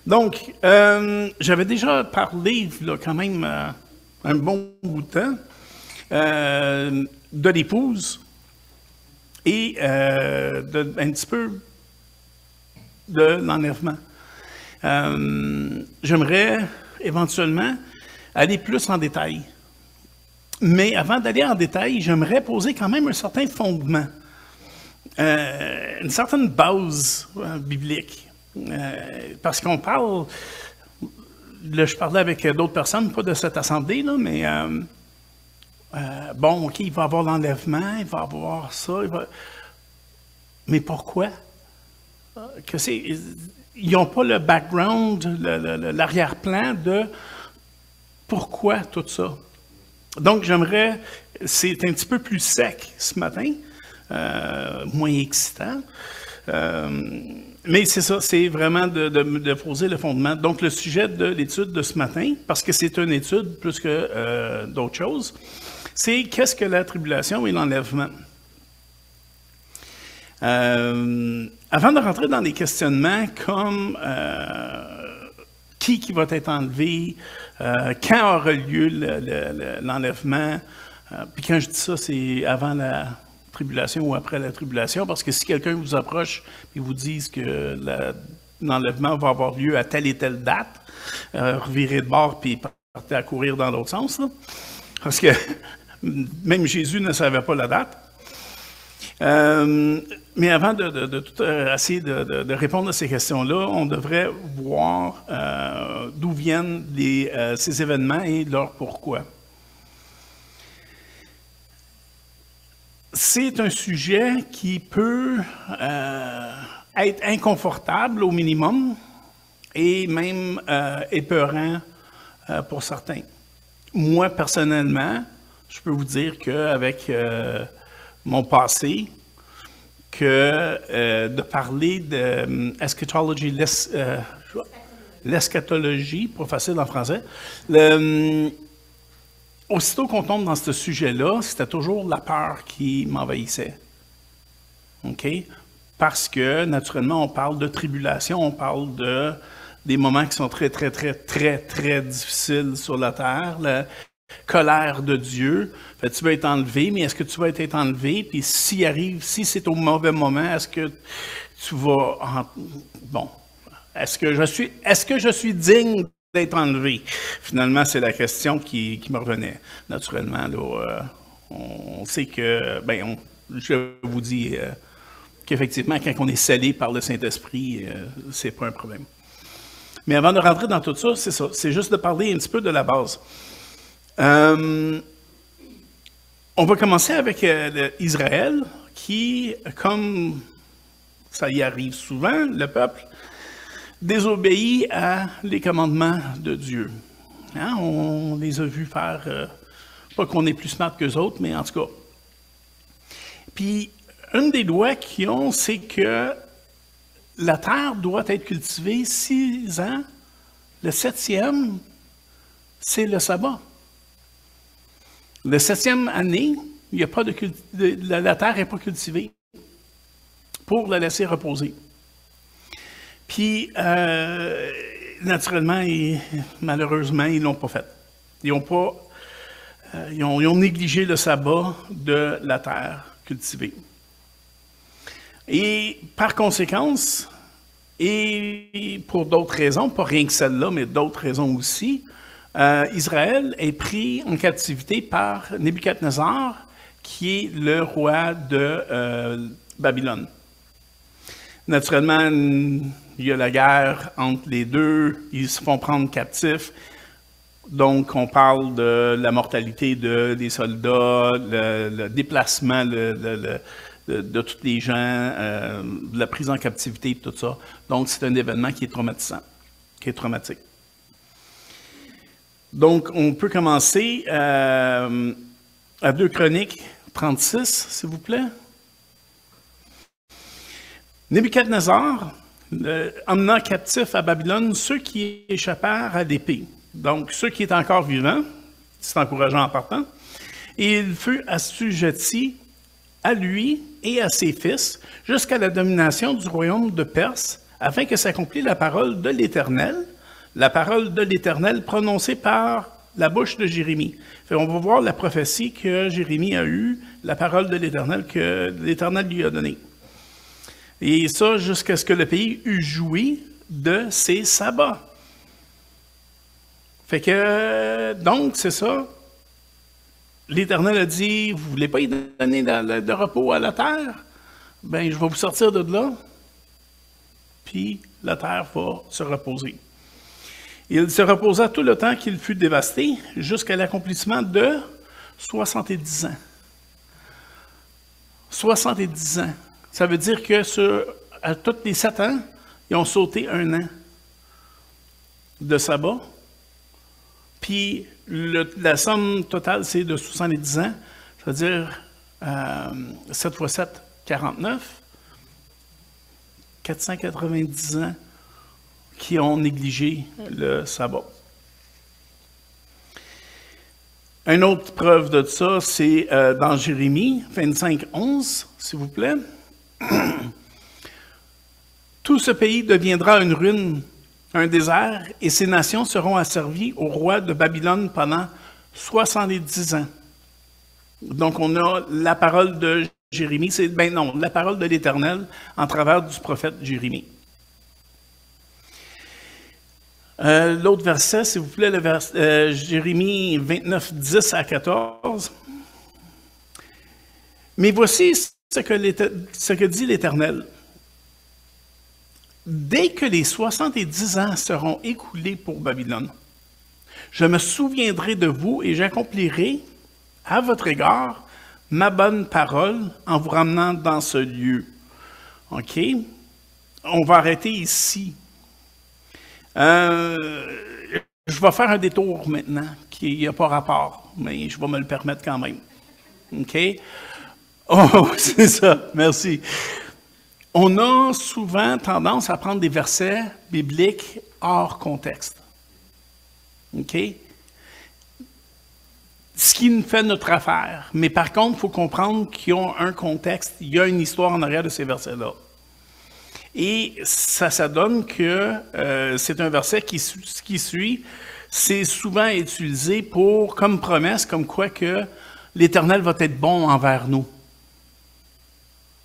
Donc, j'avais déjà parlé, là, quand même, un bon bout de temps, de l'épouse et un petit peu de l'enlèvement. J'aimerais éventuellement aller plus en détail. Mais avant d'aller en détail, j'aimerais poser quand même un certain fondement, une certaine base biblique. Parce qu'on parle, là, je parlais avec d'autres personnes, pas de cette assemblée, là, mais bon, OK, il va y avoir l'enlèvement, il va y avoir ça, mais pourquoi? Ils n'ont pas le background, l'arrière-plan de pourquoi tout ça. Donc, j'aimerais, c'est un petit peu plus sec ce matin, moins excitant, mais c'est ça, c'est vraiment de poser le fondement. Donc, le sujet de l'étude de ce matin, parce que c'est une étude plus que d'autres choses, c'est qu'est-ce que la tribulation et l'enlèvement. Avant de rentrer dans les questionnements comme qui va être enlevé, quand aura lieu l'enlèvement, puis quand je dis ça, c'est avant la tribulation ou après la tribulation, parce que si quelqu'un vous approche et vous dit que l'enlèvement va avoir lieu à telle et telle date, revirez de bord puis partez à courir dans l'autre sens, là, parce que même Jésus ne savait pas la date. Mais avant de tout essayer de répondre à ces questions-là, on devrait voir d'où viennent ces événements et leur pourquoi. C'est un sujet qui peut être inconfortable au minimum et même épeurant pour certains. Moi, personnellement, je peux vous dire qu'avec mon passé, que de parler de eschatology, l'eschatologie, pas facile en français, aussitôt qu'on tombe dans ce sujet-là, c'était toujours la peur qui m'envahissait. OK? Parce que, naturellement, on parle de tribulation, on parle des moments qui sont très, très, très, très, très difficiles sur la terre, la colère de Dieu. Fait, tu vas être enlevé, mais est-ce que tu vas être enlevé? Puis si c'est au mauvais moment, est-ce que tu vas... Bon, est-ce que je suis digne d'être enlevé? Finalement, c'est la question qui me revenait. Naturellement, là, on sait que... je vous dis qu'effectivement, quand on est scellé par le Saint-Esprit, c'est pas un problème. Mais avant de rentrer dans tout ça, c'est ça. C'est juste de parler un petit peu de la base. On va commencer avec Israël, qui, comme ça y arrive souvent, le peuple désobéit à les commandements de Dieu. Hein? On les a vus faire, pas qu'on est plus smart qu'eux autres, mais en tout cas. Puis, une des lois qu'ils ont, c'est que la terre doit être cultivée 6 ans. Le 7e, c'est le sabbat. La 7e année, il y a pas la terre n'est pas cultivée pour la laisser reposer. Puis, naturellement et malheureusement, ils ne l'ont pas fait. Ils ont négligé le sabbat de la terre cultivée. Et par conséquence, et pour d'autres raisons, pas rien que celle-là, mais d'autres raisons aussi, Israël est pris en captivité par Nebuchadnezzar, qui est le roi de Babylone. Naturellement, il y a la guerre entre les deux, ils se font prendre captifs. Donc, on parle de la mortalité des soldats, le déplacement de tous les gens, de la prise en captivité et tout ça. Donc, c'est un événement qui est traumatisant, qui est traumatique. Donc, on peut commencer à 2 Chroniques 36, s'il vous plaît. Nebuchadnezzar emmena captifs à Babylone ceux qui échappèrent à l'épée. Donc, ceux qui étaient encore vivants, c'est encourageant en partant, et il fut assujetti à lui et à ses fils jusqu'à la domination du royaume de Perse afin que s'accomplisse la parole de l'Éternel prononcée par la bouche de Jérémie. On va voir la prophétie que Jérémie a eue, la parole de l'Éternel que l'Éternel lui a donnée. Et ça, jusqu'à ce que le pays eût joui de ses sabbats. Fait que, donc, c'est ça. L'Éternel a dit, vous ne voulez pas y donner de repos à la terre? Ben, je vais vous sortir de là, puis la terre va se reposer. Il se reposa tout le temps qu'il fut dévasté, jusqu'à l'accomplissement de 70 ans. 70 ans. Ça veut dire que à tous les 7 ans, ils ont sauté 1 an de sabbat. Puis la somme totale, c'est de 70 ans. C'est-à-dire 7 fois 7, 49. 490 ans qui ont négligé le sabbat. Une autre preuve de ça, c'est dans Jérémie 25, 11, s'il vous plaît. Tout ce pays deviendra une ruine, un désert, et ces nations seront asservies au roi de Babylone pendant 70 ans. Donc, on a la parole de Jérémie, la parole de l'Éternel en travers du prophète Jérémie. L'autre verset, s'il vous plaît, Jérémie 29, 10 à 14. Mais voici ce que dit l'Éternel. Dès que les 70 ans seront écoulés pour Babylone, je me souviendrai de vous et j'accomplirai à votre égard ma bonne parole en vous ramenant dans ce lieu. OK? On va arrêter ici. Je vais faire un détour maintenant qui n'a pas rapport, mais je vais me le permettre quand même. OK? Oh, c'est ça, merci. On a souvent tendance à prendre des versets bibliques hors contexte. OK? Ce qui nous fait notre affaire. Mais par contre, il faut comprendre qu'ils ont un contexte, il y a une histoire en arrière de ces versets-là. Et ça donne que c'est un verset qui suit, c'est souvent utilisé comme promesse, comme quoi que l'Éternel va être bon envers nous.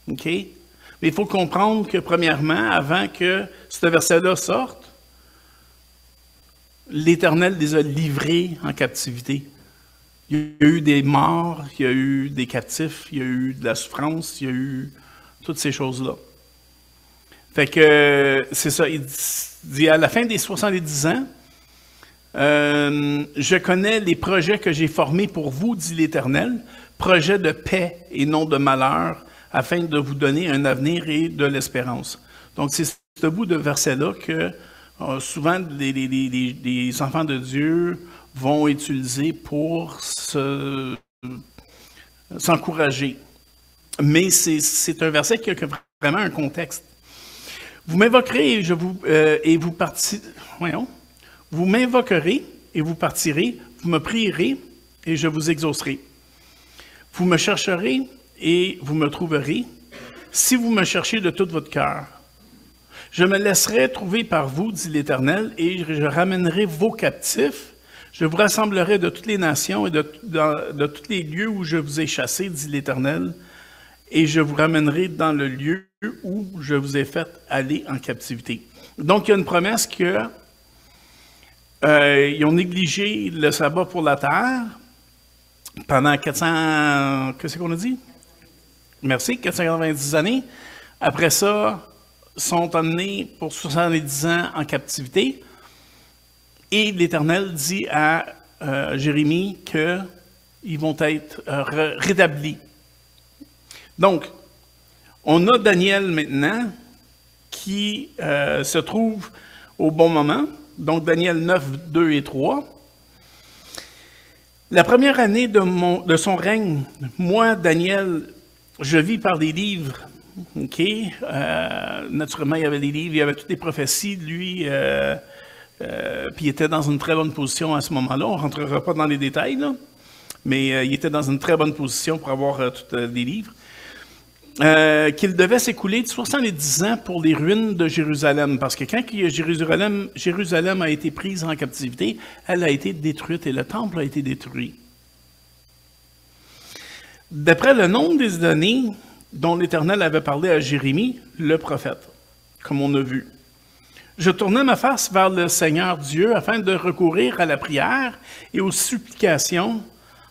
OK? Mais il faut comprendre que, premièrement, avant que ce verset-là sorte, l'Éternel les a livrés en captivité. Il y a eu des morts, il y a eu des captifs, il y a eu de la souffrance, il y a eu toutes ces choses-là. Fait que, c'est ça, il dit à la fin des 70 ans, je connais les projets que j'ai formés pour vous, dit l'Éternel, projets de paix et non de malheur, afin de vous donner un avenir et de l'espérance. Donc, c'est ce bout de verset-là que souvent les enfants de Dieu vont utiliser pour s'encourager. Mais c'est un verset qui a vraiment un contexte. Vous m'invoquerez et vous partirez. Voyons. Vous m'invoquerez et vous partirez. Vous me prierez et je vous exaucerai. Vous me chercherez et vous me trouverez, si vous me cherchez de tout votre cœur. Je me laisserai trouver par vous, dit l'Éternel, et je ramènerai vos captifs. Je vous rassemblerai de toutes les nations et de tous les lieux où je vous ai chassés, dit l'Éternel, et je vous ramènerai dans le lieu où je vous ai fait aller en captivité. Donc, il y a une promesse qu'ils ont négligé le sabbat pour la terre pendant 400... Qu'est-ce qu'on a dit? Merci, 490 années. Après ça, sont emmenés pour 70 ans en captivité. Et l'Éternel dit à Jérémie qu'ils vont être rétablis. Donc, on a Daniel maintenant qui se trouve au bon moment. Donc, Daniel 9, 2 et 3. La première année de son règne, moi, Daniel, je vis par des livres. OK? Naturellement, il y avait des livres, il y avait toutes les prophéties. Lui, puis il était dans une très bonne position à ce moment-là. On ne rentrera pas dans les détails, là, mais il était dans une très bonne position pour avoir tous les livres. qu'il devait s'écouler de 70 ans pour les ruines de Jérusalem, parce que quand Jérusalem a été prise en captivité, elle a été détruite et le temple a été détruit. D'après le nombre des années dont l'Éternel avait parlé à Jérémie, le prophète, comme on a vu. Je tournai ma face vers le Seigneur Dieu afin de recourir à la prière et aux supplications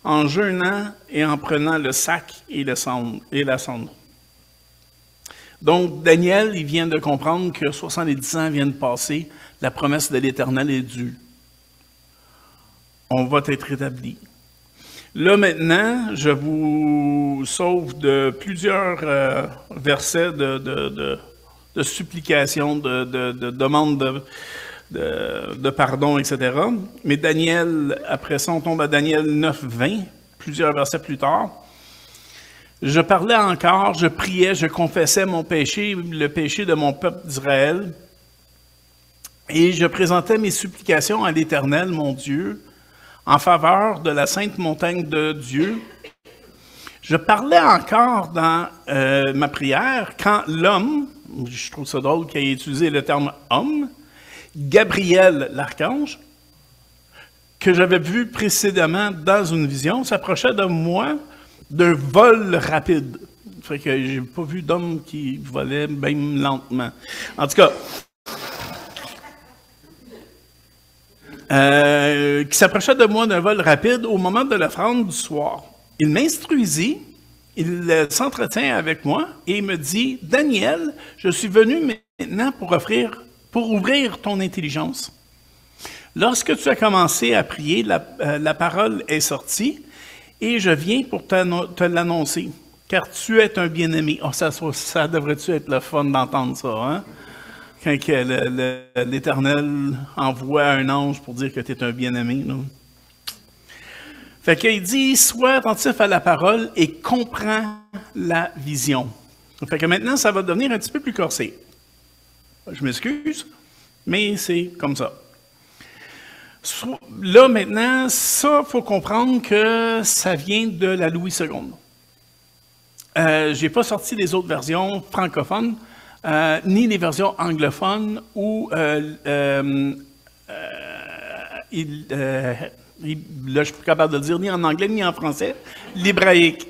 en jeûnant et en prenant le sac et la cendre. Donc, Daniel, il vient de comprendre que 70 ans viennent de passer, la promesse de l'Éternel est due. On va être rétabli. Là, maintenant, je vous sauve de plusieurs versets de supplication, de demande de pardon, etc. Mais Daniel, après ça, on tombe à Daniel 9, 20, plusieurs versets plus tard. Je parlais encore, je priais, je confessais mon péché, le péché de mon peuple d'Israël, et je présentais mes supplications à l'Éternel, mon Dieu, en faveur de la sainte montagne de Dieu. Je parlais encore dans ma prière quand l'homme, je trouve ça drôle qu'il ait utilisé le terme homme, Gabriel l'archange, que j'avais vu précédemment dans une vision, s'approchait de moi d'un vol rapide. Fait que j'ai pas vu d'homme qui volait même lentement. En tout cas, qui s'approchait de moi d'un vol rapide au moment de l'offrande du soir. Il m'instruisit, il s'entretient avec moi et il me dit, « Daniel, je suis venu maintenant pour ouvrir ton intelligence. Lorsque tu as commencé à prier, la parole est sortie et je viens pour te l'annoncer, car tu es un bien-aimé. » Oh, ça devrait-tu être le fun d'entendre ça, hein? Quand l'Éternel envoie un ange pour dire que tu es un bien-aimé. Fait qu'il dit, sois attentif à la parole et comprends la vision. Fait que maintenant, ça va devenir un petit peu plus corsé. Je m'excuse, mais c'est comme ça. Là, maintenant, ça, il faut comprendre que ça vient de la Louis II. Je n'ai pas sorti les autres versions francophones, ni les versions anglophones où là, je suis plus capable de le dire ni en anglais ni en français, l'hébraïque.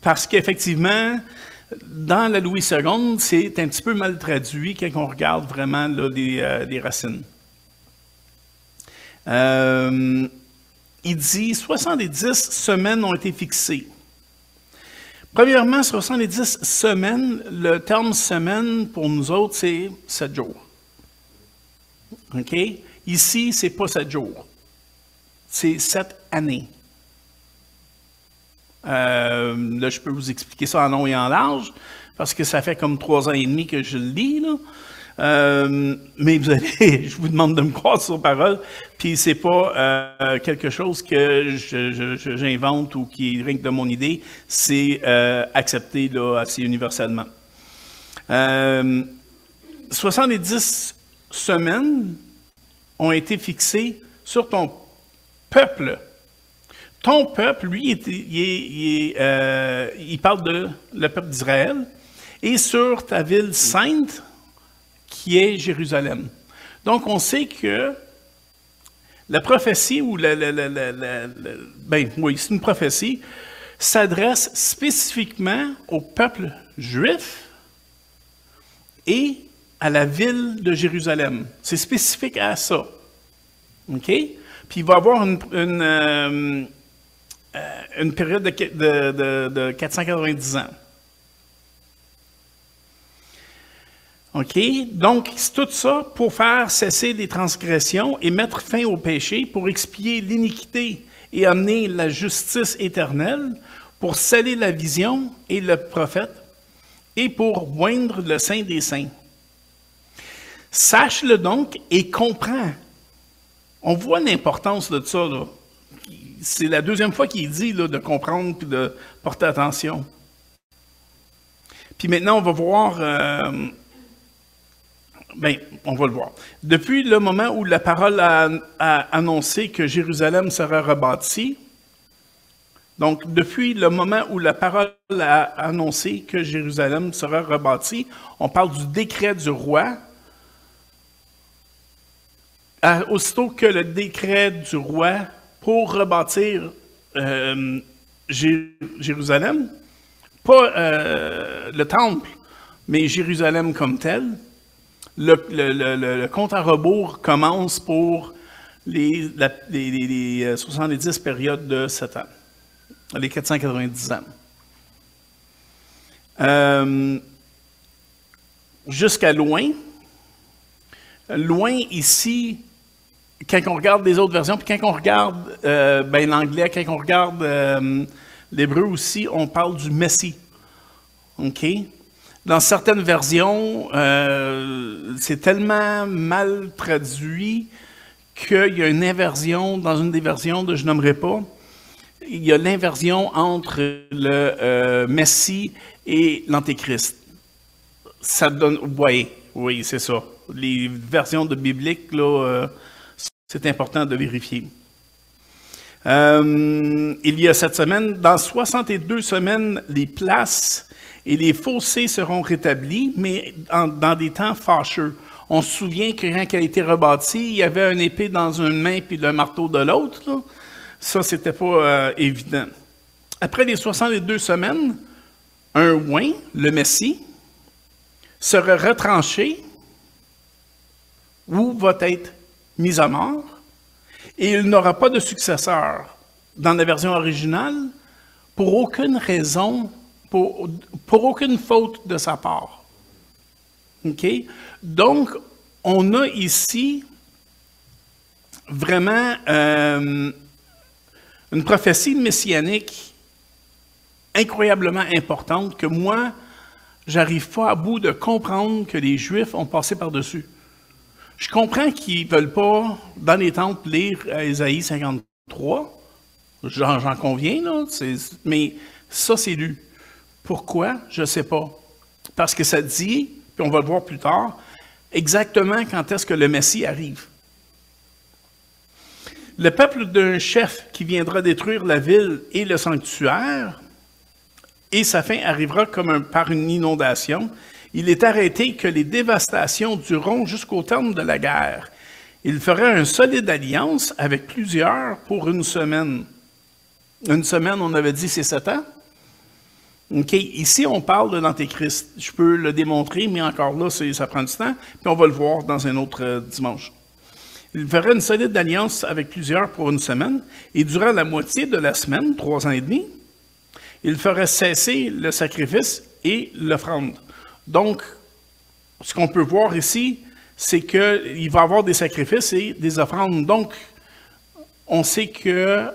Parce qu'effectivement, dans la Louis II, c'est un petit peu mal traduit quand on regarde vraiment là, les racines. Il dit 70 semaines ont été fixées. Premièrement, 70 semaines, le terme semaine pour nous autres, c'est 7 jours. OK? Ici, c'est pas 7 jours. C'est 7 années. Là, je peux vous expliquer ça en long et en large, parce que ça fait comme 3 ans et demi que je le lis, là. Mais vous allez, je vous demande de me croire sur parole, puis c'est pas quelque chose que j'invente ou qui est rien que de mon idée, c'est accepté là, assez universellement. 70 semaines ont été fixées sur ton peuple. Ton peuple, lui, il parle de le peuple d'Israël, et sur ta ville sainte, qui est Jérusalem. Donc, on sait que la prophétie, ou oui, c'est une prophétie, s'adresse spécifiquement au peuple juif et à la ville de Jérusalem. C'est spécifique à ça. OK? Puis il va y avoir une période de 490 ans. OK? Donc, c'est tout ça pour faire cesser les transgressions et mettre fin au péché, pour expier l'iniquité et amener la justice éternelle, pour sceller la vision et le prophète, et pour oindre le Saint des Saints. Sache-le donc et comprends. On voit l'importance de ça, là. C'est la deuxième fois qu'il dit là, de comprendre et de porter attention. Puis maintenant, on va voir... on va le voir. Depuis le moment où la parole a annoncé que Jérusalem sera rebâtie, Donc, depuis le moment où la parole a annoncé que Jérusalem sera rebâtie, on parle du décret du roi. Aussitôt que le décret du roi pour rebâtir Jérusalem, pas le temple, mais Jérusalem comme tel, le compte à rebours commence pour les 70 périodes de 7 ans, les 490 ans. Jusqu'à loin. Loin ici, quand on regarde les autres versions, puis quand on regarde l'anglais, quand on regarde l'hébreu aussi, on parle du Messie. OK? Dans certaines versions, c'est tellement mal traduit qu'il y a une inversion, dans une des versions, je nommerai pas, il y a l'inversion entre le Messie et l'Antéchrist. Ça donne... Oui, c'est ça. Les versions de bibliques, là, c'est important de vérifier. Il y a cette semaine, dans 62 semaines, les places et les fossés seront rétablis, mais dans des temps fâcheux. On se souvient que quand elle a été rebâtie, il y avait une épée dans une main puis le marteau de l'autre. Ça, c'était pas évident. Après les 62 semaines, un oint, le Messie, sera retranché ou va être mis à mort, et il n'aura pas de successeur. Dans la version originale, pour aucune raison, pour aucune faute de sa part. OK? Donc, on a ici vraiment une prophétie messianique incroyablement importante que moi, j'arrive pas à bout de comprendre que les Juifs ont passé par-dessus. Je comprends qu'ils ne veulent pas, dans les temples, lire Ésaïe 53. J'en conviens, là. Mais ça, c'est lu. Pourquoi? Je ne sais pas. Parce que ça dit, puis on va le voir plus tard, exactement quand est-ce que le Messie arrive. Le peuple d'un chef qui viendra détruire la ville et le sanctuaire, et sa fin arrivera par une inondation. Il est arrêté que les dévastations dureront jusqu'au terme de la guerre. Il fera une solide alliance avec plusieurs pour une semaine. Une semaine, on avait dit, c'est 7 ans. OK. Ici, on parle de l'Antéchrist. Je peux le démontrer, mais encore là, ça prend du temps. Puis on va le voir dans un autre dimanche. Il fera une solide alliance avec plusieurs pour une semaine. Et durant la moitié de la semaine, 3 ans et demi, il fera cesser le sacrifice et l'offrande. Donc, ce qu'on peut voir ici, c'est qu'il va y avoir des sacrifices et des offrandes. Donc, on sait que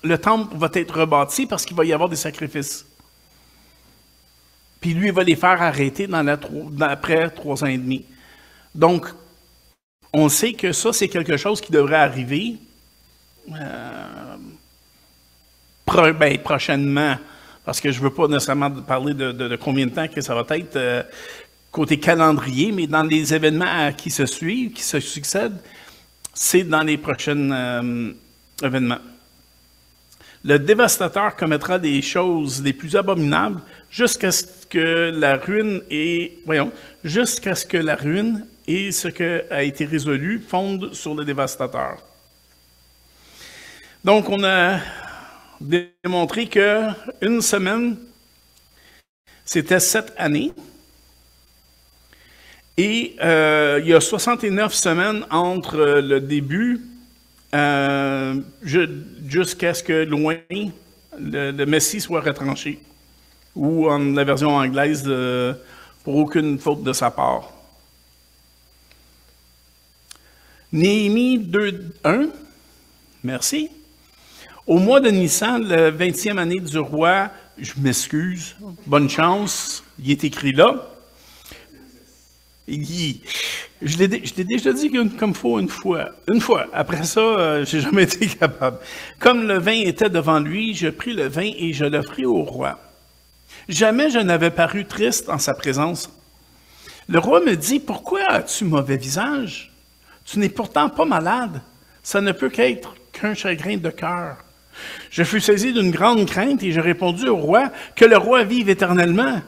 le temple va être rebâti parce qu'il va y avoir des sacrifices. Puis lui, il va les faire arrêter après 3 ans et demi. Donc, on sait que ça, c'est quelque chose qui devrait arriver prochainement, parce que je ne veux pas nécessairement parler de combien de temps que ça va être côté calendrier, mais dans les événements qui se suivent, qui se succèdent, c'est dans les prochains événements. Le dévastateur commettra des choses les plus abominables jusqu'à ce que la ruine et ce qui a été résolu fondent sur le dévastateur. Donc, on a démontré qu'une semaine, c'était 7 années. Et il y a 69 semaines entre le début jusqu'à ce que loin le Messie soit retranché. Ou en la version anglaise, pour aucune faute de sa part. Néhémie 2:1, merci. Au mois de Nissan, la 20e année du roi, je m'excuse, bonne chance, il est écrit là. Je l'ai déjà dit comme faut une fois. Après ça, j'ai jamais été capable. Comme le vin était devant lui, je pris le vin et je l'offris au roi. Jamais je n'avais paru triste en sa présence. Le roi me dit, « Pourquoi as-tu mauvais visage? Tu n'es pourtant pas malade. Ça ne peut qu'être qu'un chagrin de cœur. » Je fus saisi d'une grande crainte et je répondis au roi, que le roi vive éternellement.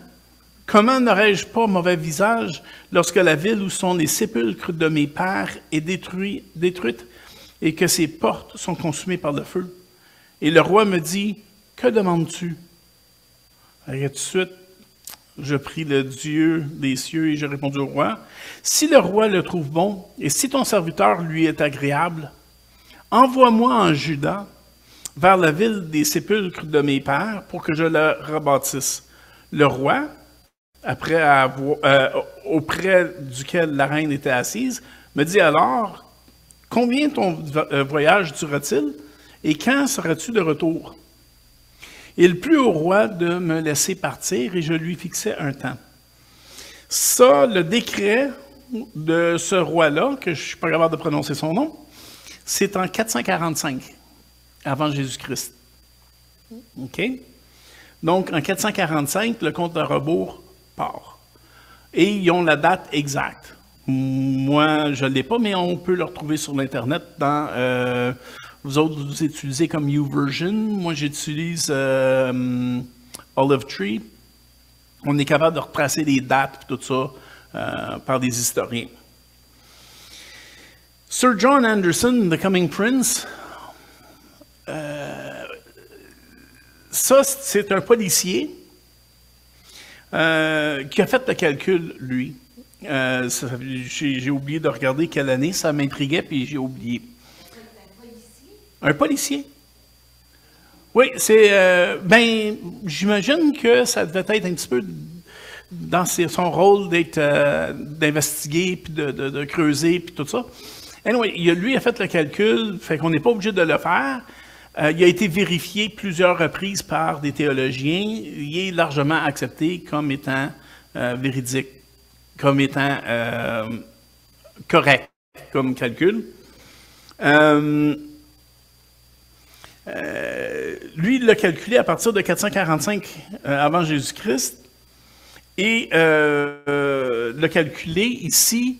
Comment n'aurais-je pas mauvais visage lorsque la ville où sont les sépulcres de mes pères est détruite et que ses portes sont consumées par le feu? Et le roi me dit, que demandes-tu? Et tout de suite, je prie le Dieu des cieux et je répondis au roi, si le roi le trouve bon et si ton serviteur lui est agréable, envoie-moi en Juda vers la ville des sépulcres de mes pères pour que je la rebâtisse. Le roi, auprès duquel la reine était assise, me dit alors, combien ton voyage durera-t-il et quand seras-tu de retour? Il plut au roi de me laisser partir et je lui fixai un temps. Ça, le décret de ce roi-là, que je ne suis pas capable de prononcer son nom, c'est en 445, avant Jésus-Christ. OK? Donc, en 445, le compte de rebours part. Et ils ont la date exacte. Moi, je ne l'ai pas, mais on peut le retrouver sur l'Internet dans... vous autres, vous utilisez comme YouVersion. Moi, j'utilise Olive Tree. On est capable de retracer les dates et tout ça par des historiens. Sir John Anderson, The Coming Prince, ça, c'est un policier qui a fait le calcul, lui. J'ai oublié de regarder quelle année, ça m'intriguait, puis j'ai oublié. Un policier? Oui, c'est... j'imagine que ça devait être un petit peu dans son rôle d'investiguer, puis de creuser, puis tout ça. Anyway, lui a fait le calcul, fait qu'on n'est pas obligé de le faire. Il a été vérifié plusieurs reprises par des théologiens. Il est largement accepté comme étant véridique, comme étant correct comme calcul. Lui, il l'a calculé à partir de 445 avant Jésus-Christ et l'a calculé ici,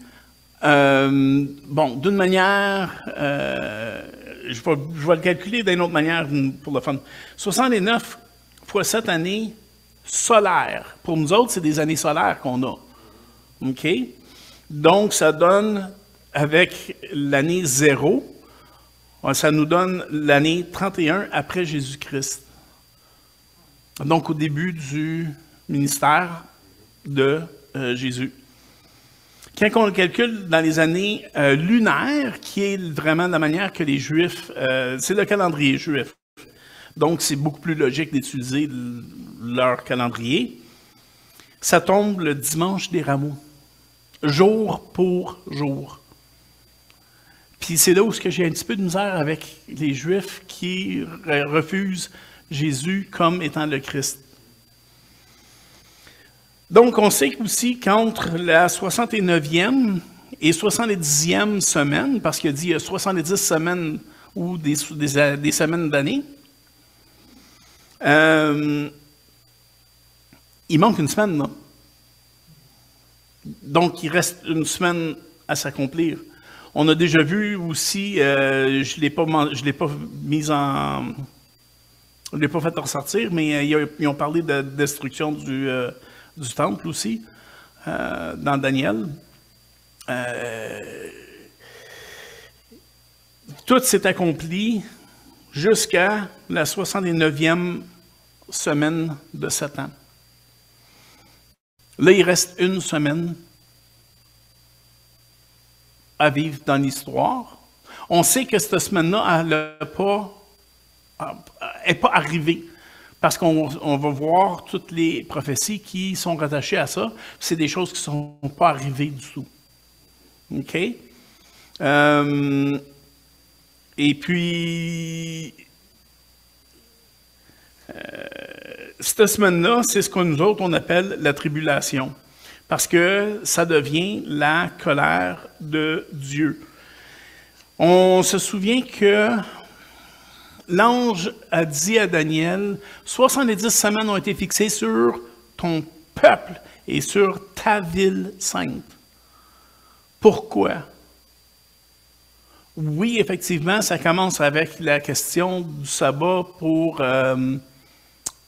d'une manière, je vais le calculer d'une autre manière pour le fun. 69 fois 7 années solaires. Pour nous autres, c'est des années solaires qu'on a. OK? Donc, ça donne, avec l'année 0, ça nous donne l'année 31 après Jésus-Christ. Donc, au début du ministère de Jésus. Quand on le calcule dans les années lunaires, qui est vraiment la manière que les Juifs... c'est le calendrier juif. Donc, c'est beaucoup plus logique d'utiliser leur calendrier. Ça tombe le dimanche des Rameaux. Jour pour jour. Puis c'est là où j'ai un petit peu de misère avec les Juifs qui refusent Jésus comme étant le Christ. Donc, on sait aussi qu'entre la 69e et 70e semaine, parce qu'il dit 70 semaines ou des semaines d'année, il manque une semaine, là. Donc, il reste une semaine à s'accomplir. On a déjà vu aussi, je l'ai pas mis en... Je ne l'ai pas fait ressortir, mais ils ont parlé de destruction du temple aussi, dans Daniel. Tout s'est accompli jusqu'à la 69e semaine de 7 ans. Là, il reste une semaine à vivre dans l'histoire. On sait que cette semaine-là, elle n'est pas arrivée. Parce qu'on va voir toutes les prophéties qui sont rattachées à ça. C'est des choses qui ne sont pas arrivées du tout. OK? Et puis, cette semaine-là, c'est ce que nous autres, on appelle la tribulation. Parce que ça devient la colère de Dieu. On se souvient que l'ange a dit à Daniel, 70 semaines ont été fixées sur ton peuple et sur ta ville sainte. Pourquoi? Oui, effectivement, ça commence avec la question du sabbat pour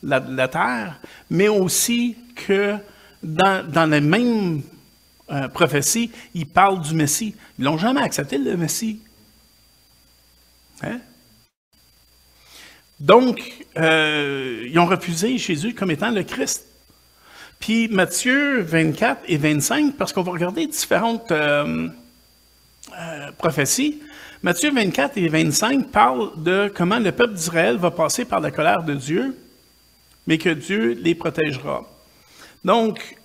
la terre, mais aussi que dans les mêmes prophéties, ils parlent du Messie. Ils n'ont jamais accepté le Messie. Hein? Donc, ils ont refusé Jésus comme étant le Christ. Puis Matthieu 24 et 25, parce qu'on va regarder différentes prophéties, Matthieu 24 et 25 parlent de comment le peuple d'Israël va passer par la colère de Dieu, mais que Dieu les protégera. Donc,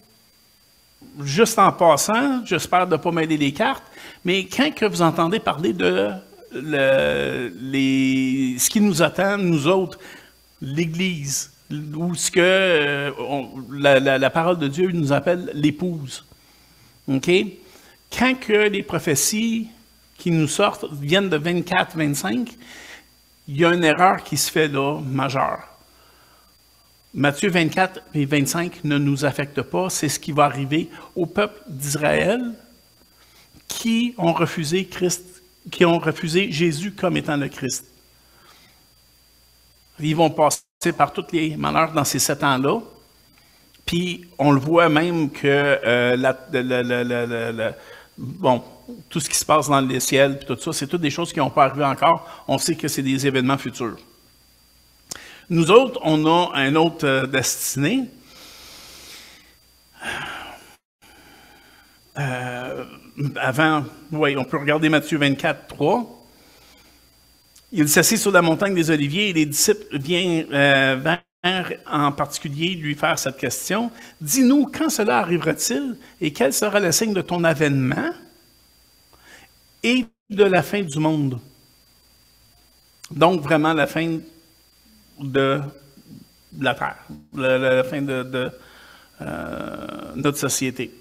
juste en passant, j'espère de ne pas mêler les cartes, mais quand que vous entendez parler de ce qui nous attend, nous autres, l'Église, ou ce que la parole de Dieu nous appelle l'épouse. OK? Quand que les prophéties qui nous sortent viennent de 24-25, il y a une erreur qui se fait là, majeure. Matthieu 24 et 25 ne nous affectent pas, c'est ce qui va arriver au peuple d'Israël qui ont refusé Jésus comme étant le Christ. Ils vont passer par tous les malheurs dans ces 7 ans-là, puis on le voit même que tout ce qui se passe dans les ciels, puis tout ça, c'est toutes des choses qui n'ont pas arrivé encore. On sait que c'est des événements futurs. Nous autres, on a un autre destinée. On peut regarder Matthieu 24, 3. Il s'assit sur la montagne des Oliviers et les disciples vinrent en particulier lui faire cette question. « Dis-nous, quand cela arrivera-t-il et quel sera le signe de ton avènement et de la fin du monde? » Donc, vraiment, la fin de la Terre, la fin de notre société.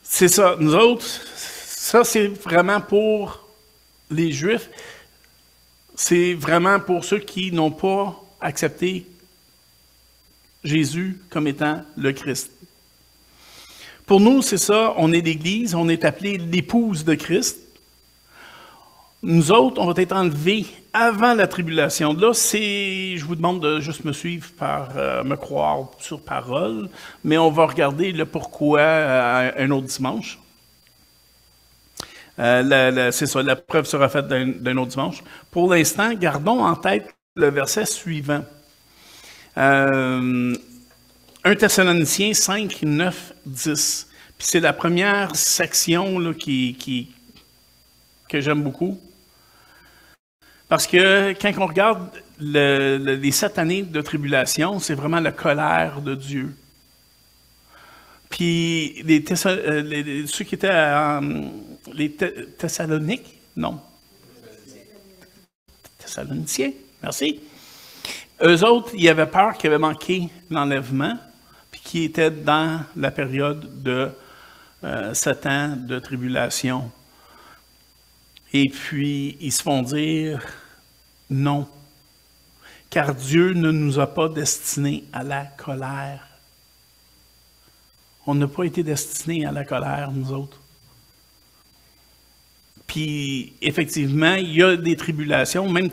C'est ça. Nous autres, ça, c'est vraiment pour les Juifs. C'est vraiment pour ceux qui n'ont pas accepté Jésus comme étant le Christ. Pour nous, c'est ça, on est l'Église, on est appelé l'épouse de Christ. Nous autres, on va être enlevés avant la tribulation. Là, je vous demande de juste me suivre me croire sur parole, mais on va regarder le pourquoi un autre dimanche. C'est ça, la preuve sera faite d'un autre dimanche. Pour l'instant, gardons en tête le verset suivant. 1 Thessaloniciens 5, 9, 10. Puis c'est la première section là, que j'aime beaucoup. Parce que quand on regarde les 7 années de tribulation, c'est vraiment la colère de Dieu. Puis ceux qui étaient les Thessaloniques, non. Thessaloniciens, merci. Eux autres, ils avaient peur qu'ils avaient manqué l'enlèvement, puis qu'ils étaient dans la période de 7 ans de tribulation. Et puis, ils se font dire non, car Dieu ne nous a pas destinés à la colère. On n'a pas été destinés à la colère, nous autres. Puis, effectivement, il y a des tribulations, même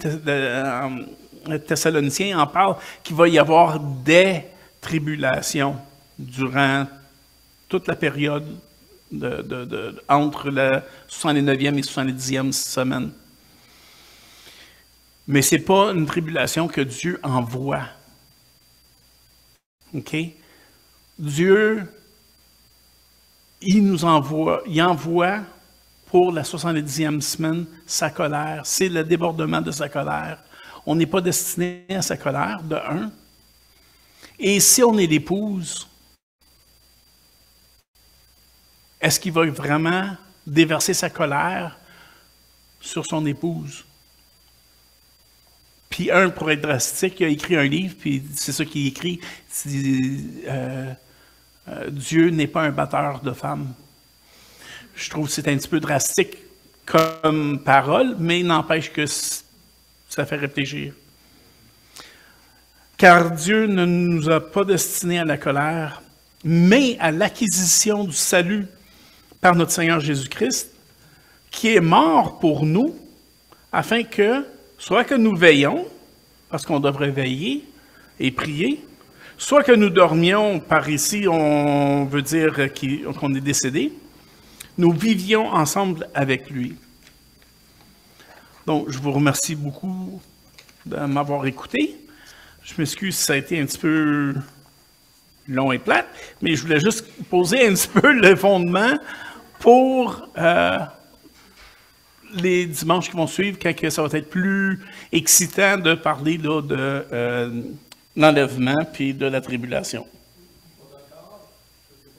Thessaloniciens en parle, qu'il va y avoir des tribulations durant toute la période entre la 69e et 70e semaine. Mais ce n'est pas une tribulation que Dieu envoie. OK? Dieu, il envoie pour la 70e semaine sa colère. C'est le débordement de sa colère. On n'est pas destiné à sa colère, de un. Et si on est l'épouse, est-ce qu'il va vraiment déverser sa colère sur son épouse? Puis pour être drastique, il a écrit un livre, puis c'est ça qu'il écrit. Dieu n'est pas un batteur de femmes. Je trouve que c'est un petit peu drastique comme parole, mais il n'empêche que ça fait réfléchir. Car Dieu ne nous a pas destinés à la colère, mais à l'acquisition du salut par notre Seigneur Jésus-Christ, qui est mort pour nous, afin que, soit que nous veillons, parce qu'on devrait veiller et prier, soit que nous dormions, par ici on veut dire qu'on est décédé, nous vivions ensemble avec lui. Donc, je vous remercie beaucoup de m'avoir écouté. Je m'excuse si ça a été un petit peu long et plate, mais je voulais juste poser un petit peu le fondement pour les dimanches qui vont suivre, quand ça va être plus excitant de parler là, de l'enlèvement puis de la tribulation.